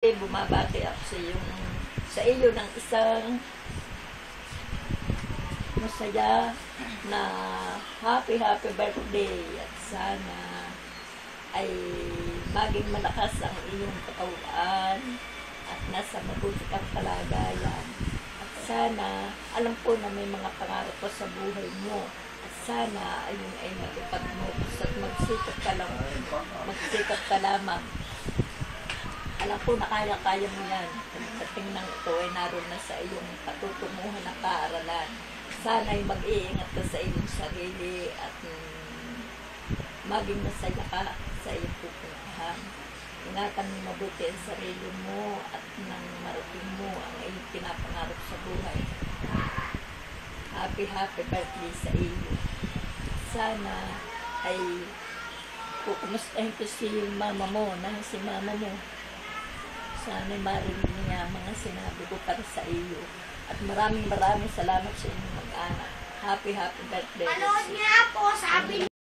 Bumabati ako sa iyo ng isang masaya na happy birthday at sana ay maging malakas ang iyong katawan at nasa mabuti kang kalagayan. At sana, alam ko na may mga pangarap pa sa buhay mo. At sana ayun ay matupad mo at magsikap ka lamang. Alam ko na kaya mo yan. Pagdating ng ito ay naroon na sa iyong patutunguhan ng kaaralan. Sana ay mag-iingat ka sa iyong sarili at maging masaya ka sa iyong pupuntahan. Ingatan mo mabuti ang sarili mo at nang marating mo ang iyong pinapangarap sa buhay. Happy birthday sa iyo. Sana ay kukumustahin ko si mama mo, si mama mo. Sana marinig niya mga sinabi ko para sa iyo. At maraming salamat sa inyong mag-anak. Happy birthday. Panood niya po, sabi